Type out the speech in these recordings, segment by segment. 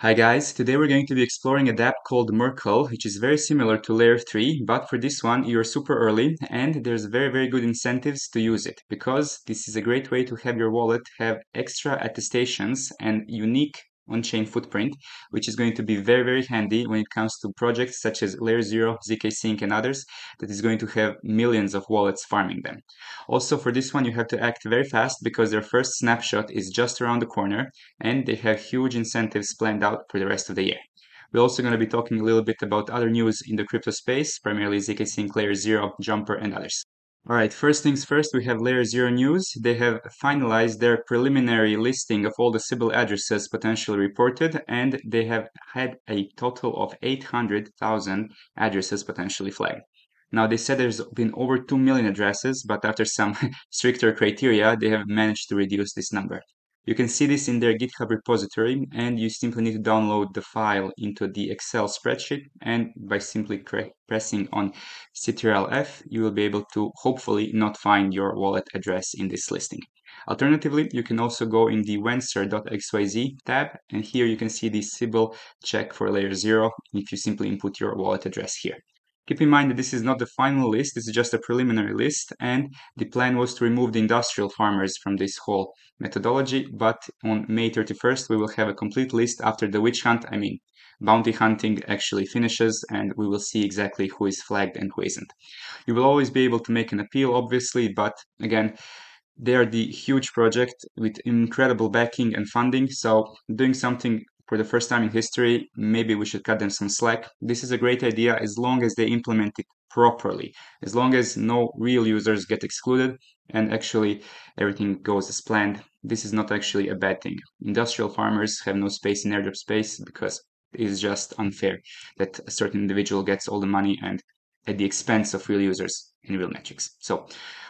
Hi guys, today we're going to be exploring a dApp called Mercle, which is very similar to Layer3, but for this one you're super early and there's very good incentives to use it because this is a great way to have your wallet have extra attestations and unique on-chain footprint, which is going to be very handy when it comes to projects such as LayerZero, ZkSync and others that is going to have millions of wallets farming them. Also for this one you have to act very fast because their first snapshot is just around the corner and they have huge incentives planned out for the rest of the year. We're also going to be talking a little bit about other news in the crypto space, primarily ZkSync, LayerZero, Jumper, and others. Alright, first things first, we have LayerZero news. They have finalized their preliminary listing of all the Sybil addresses potentially reported, and they have had a total of 800,000 addresses potentially flagged. Now, they said there's been over 2 million addresses, but after some stricter criteria, they have managed to reduce this number. You can see this in their GitHub repository, and you simply need to download the file into the Excel spreadsheet, and by simply pressing on Ctrl+F, you will be able to hopefully not find your wallet address in this listing. Alternatively, you can also go in the Vencer.xyz tab, and here you can see the Sybil check for LayerZero if you simply input your wallet address here. Keep in mind that this is not the final list, this is just a preliminary list, and the plan was to remove the industrial farmers from this whole methodology, but on May 31st we will have a complete list after the witch hunt, bounty hunting actually finishes, and we will see exactly who is flagged and who isn't. You will always be able to make an appeal, obviously, but again, they are the huge project with incredible backing and funding, so doing something for the first time in history, maybe we should cut them some slack. This is a great idea as long as they implement it properly, as long as no real users get excluded and actually everything goes as planned. This is not actually a bad thing. Industrial farmers have no space in airdrop space because it is just unfair that a certain individual gets all the money and at the expense of real users and real metrics. So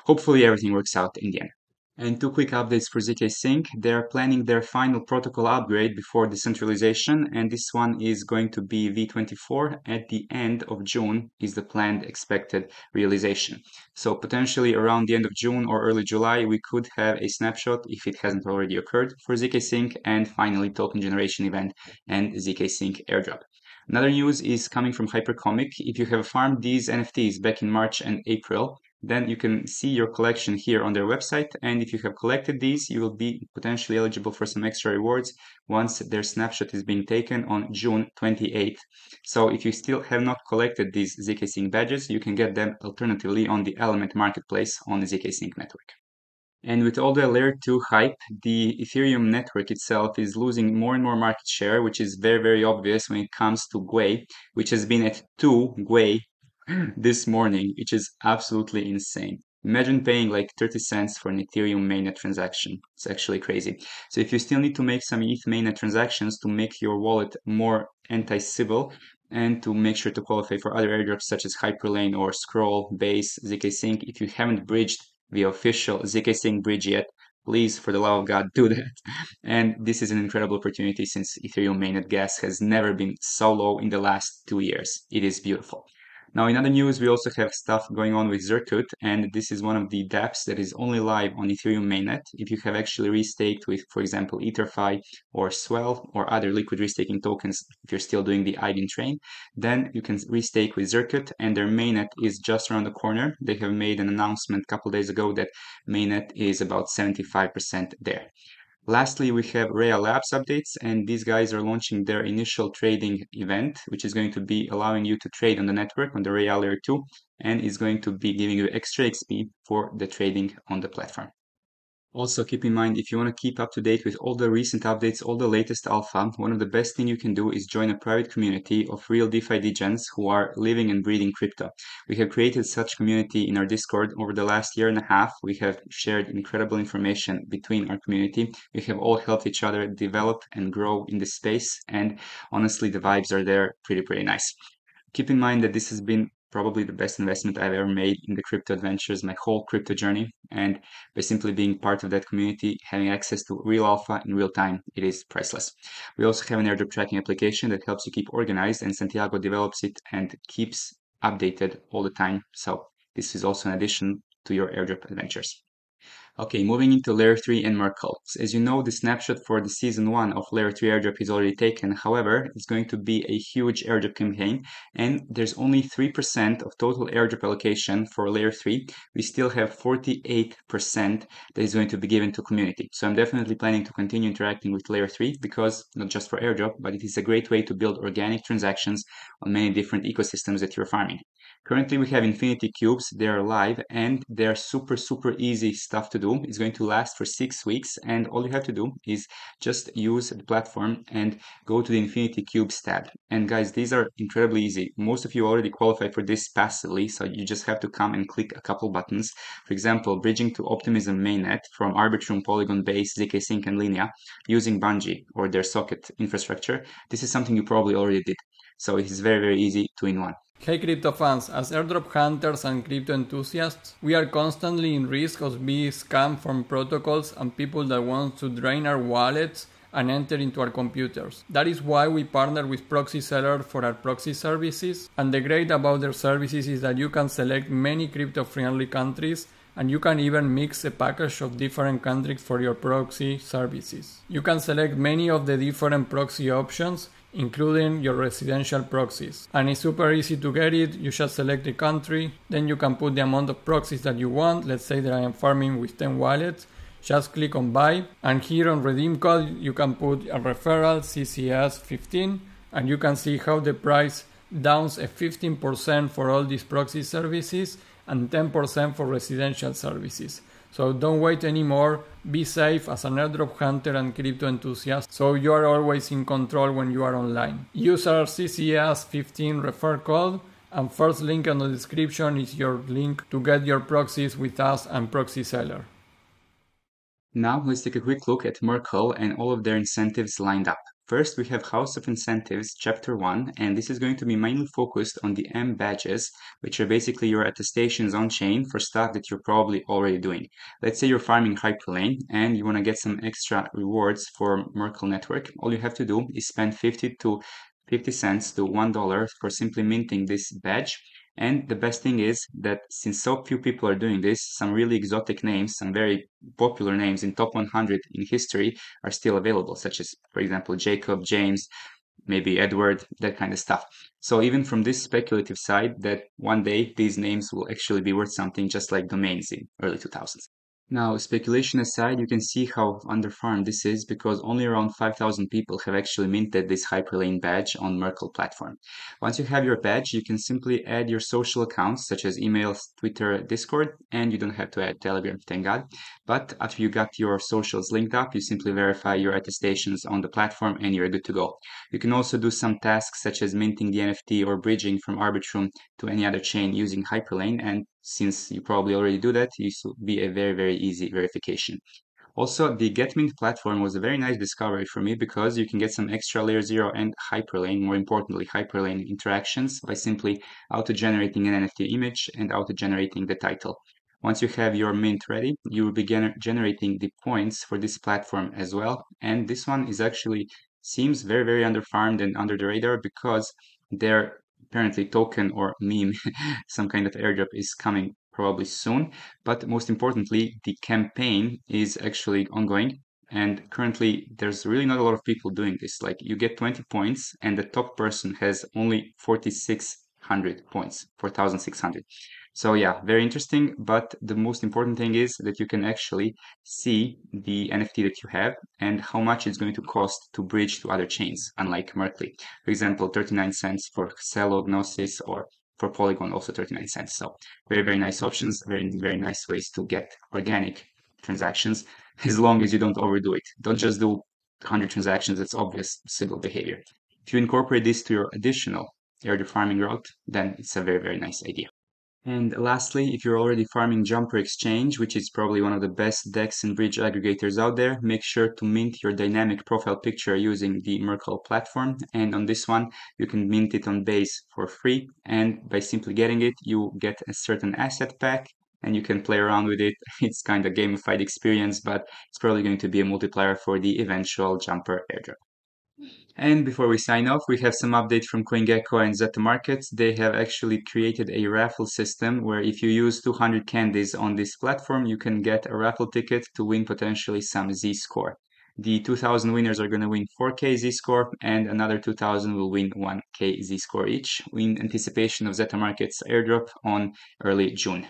hopefully everything works out in the end. And two quick updates for ZkSync. They are planning their final protocol upgrade before decentralization, and this one is going to be V24 at the end of June is the planned expected realization. So potentially around the end of June or early July, we could have a snapshot, if it hasn't already occurred, for ZkSync, and finally token generation event and ZkSync Airdrop. Another news is coming from Hypercomic. If you have farmed these NFTs back in March and April, then you can see your collection here on their website, and if you have collected these, you will be potentially eligible for some extra rewards once their snapshot is being taken on June 28th. So if you still have not collected these ZkSync badges, you can get them alternatively on the Element marketplace on the ZkSync network. And with all the layer 2 hype, the Ethereum network itself is losing more and more market share, which is very obvious when it comes to Gwei, which has been at 2 Gwei this morning, which is absolutely insane. Imagine paying like 30 cents for an Ethereum mainnet transaction. It's actually crazy. So if you still need to make some ETH mainnet transactions to make your wallet more anti-Sybil and to make sure to qualify for other airdrops such as Hyperlane or Scroll, Base, ZkSync, if you haven't bridged the official ZkSync bridge yet, please, for the love of God, do that. And this is an incredible opportunity since Ethereum mainnet gas has never been so low in the last 2 years. It is beautiful. Now, in other news, we also have stuff going on with Zircuit, and this is one of the dApps that is only live on Ethereum mainnet. If you have actually restaked with, for example, EtherFi or Swell or other liquid restaking tokens, if you're still doing the IBIN train, then you can restake with Zircuit, and their mainnet is just around the corner. They have made an announcement a couple days ago that mainnet is about 75% there. Lastly, we have Rhea Labs updates, and these guys are launching their initial trading event, which is going to be allowing you to trade on the network on the Rhea Layer 2, and is going to be giving you extra XP for the trading on the platform. Also, keep in mind, if you want to keep up to date with all the recent updates, all the latest alpha, one of the best things you can do is join a private community of real DeFi degens who are living and breathing crypto. We have created such community in our Discord over the last year and a half. We have shared incredible information between our community. We have all helped each other develop and grow in this space, and honestly, the vibes are there pretty nice. Keep in mind that this has been probably the best investment I've ever made in the crypto adventures, my whole crypto journey. And by simply being part of that community, having access to real alpha in real time, it is priceless. We also have an airdrop tracking application that helps you keep organized, and Santiago develops it and keeps updated all the time. So this is also an addition to your airdrop adventures. Okay, moving into Layer 3 and Mercle. So as you know, the snapshot for the season 1 of Layer 3 airdrop is already taken. However, it's going to be a huge airdrop campaign, and there's only 3% of total airdrop allocation for Layer 3. We still have 48% that is going to be given to community. So I'm definitely planning to continue interacting with Layer 3 because not just for airdrop, but it is a great way to build organic transactions on many different ecosystems that you're farming. Currently, we have Infinity Cubes. They are live and they're super easy stuff to do. It's going to last for 6 weeks, and all you have to do is just use the platform and go to the Infinity Cubes tab. And guys, these are incredibly easy. Most of you already qualify for this passively, so you just have to come and click a couple buttons. For example, bridging to Optimism mainnet from Arbitrum, Polygon Base, ZkSync, and Linea using Bungee or their socket infrastructure. This is something you probably already did. So it is very easy to in one. Hey crypto fans, as airdrop hunters and crypto enthusiasts, we are constantly in risk of being scammed from protocols and people that want to drain our wallets and enter into our computers. That is why we partner with proxy sellers for our proxy services, and the great about their services is that you can select many crypto-friendly countries and you can even mix a package of different countries for your proxy services. You can select many of the different proxy options, including your residential proxies. And it's super easy to get it. You just select the country, then you can put the amount of proxies that you want. Let's say that I am farming with 10 wallets. Just click on buy, and here on redeem code you can put a referral CCS15, and you can see how the price downs a 15% for all these proxy services and 10% for residential services. So don't wait anymore, be safe as an airdrop hunter and crypto enthusiast, so you are always in control when you are online. Use our CCS15 refer code, and first link in the description is your link to get your proxies with us and proxy seller. Now let's take a quick look at Mercle and all of their incentives lined up. First, we have House of Incentives, Chapter 1, and this is going to be mainly focused on the M badges, which are basically your attestations on-chain for stuff that you're probably already doing. Let's say you're farming Hyperlane and you want to get some extra rewards for Mercle network. All you have to do is spend 50 cents to $1 for simply minting this badge. And the best thing is that since so few people are doing this, some really exotic names, some very popular names in top 100 in history are still available, such as, for example, Jacob, James, maybe Edward, that kind of stuff. So even from this speculative side, that one day these names will actually be worth something, just like domains in early 2000s. Now, speculation aside, you can see how underfarmed this is because only around 5,000 people have actually minted this Hyperlane badge on Mercle platform. Once you have your badge, you can simply add your social accounts such as email, Twitter, Discord, and you don't have to add Telegram, thank God. But after you got your socials linked up, you simply verify your attestations on the platform and you're good to go. You can also do some tasks such as minting the NFT or bridging from Arbitrum to any other chain using Hyperlane, and since you probably already do that, this will be a very easy verification. Also, the GetMint platform was a very nice discovery for me because you can get some extra LayerZero and Hyperlane, more importantly, Hyperlane interactions by simply auto-generating an NFT image and auto-generating the title. Once you have your mint ready, you will be generating the points for this platform as well. And this one is actually seems very underfarmed and under the radar because their apparently token or meme, some kind of airdrop is coming probably soon. But most importantly, the campaign is actually ongoing. And currently, there's really not a lot of people doing this. Like you get 20 points and the top person has only 4,600 points, 4,600. So yeah, very interesting. But the most important thing is that you can actually see the NFT that you have and how much it's going to cost to bridge to other chains, unlike Mercle. For example, 39 cents for Celo, Gnosis, or for Polygon, also 39 cents. So very nice options, very nice ways to get organic transactions as long as you don't overdo it. Don't just do 100 transactions. That's obvious single behavior. If you incorporate this to your additional airdrop farming route, then it's a very nice idea. And lastly, if you're already farming Jumper Exchange, which is probably one of the best DEX and bridge aggregators out there, make sure to mint your dynamic profile picture using the Mercle platform. And on this one, you can mint it on Base for free. And by simply getting it, you get a certain asset pack and you can play around with it. It's kind of gamified experience, but it's probably going to be a multiplier for the eventual Jumper airdrop. And before we sign off, we have some updates from CoinGecko and Zeta Markets. They have actually created a raffle system where if you use 200 candies on this platform, you can get a raffle ticket to win potentially some Z-score. The 2,000 winners are going to win 4K Z-score, and another 2,000 will win 1K Z-score each in anticipation of Zeta Markets airdrop on early June.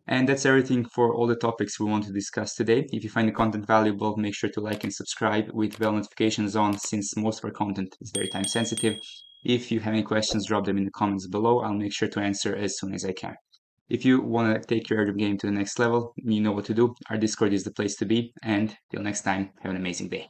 And that's everything for all the topics we want to discuss today. If you find the content valuable, make sure to like and subscribe with bell notifications on, since most of our content is very time sensitive. If you have any questions, drop them in the comments below. I'll make sure to answer as soon as I can. If you want to take your airdrop game to the next level, you know what to do. Our Discord is the place to be. And till next time, have an amazing day.